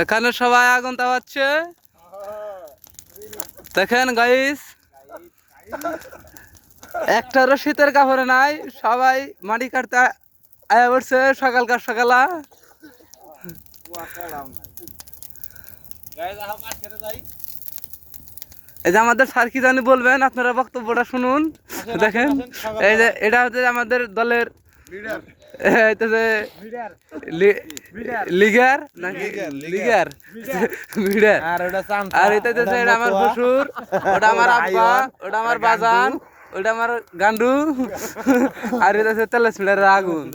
এখানে সবাই আগুন তাওয়াচ্ছে দেখেন গাইস একটারও শীতের কাপড়ে নাই সবাই মাটি কাটতে আয়া পড়ছে সকালকার সকালা এই যে আমাদের স্যার কি জানি বলবেন আপনারা বক্তব্যটা শুনুন দেখেন এই যে এটা হচ্ছে আমাদের দলের লিগার নাকি লিগার আর এটা হচ্ছে আমার শ্বশুর ওটা আমার আব্বা ওটা আমার বাজান ওটা আমার গান্ডু আর এটা হচ্ছে তেলের আগুন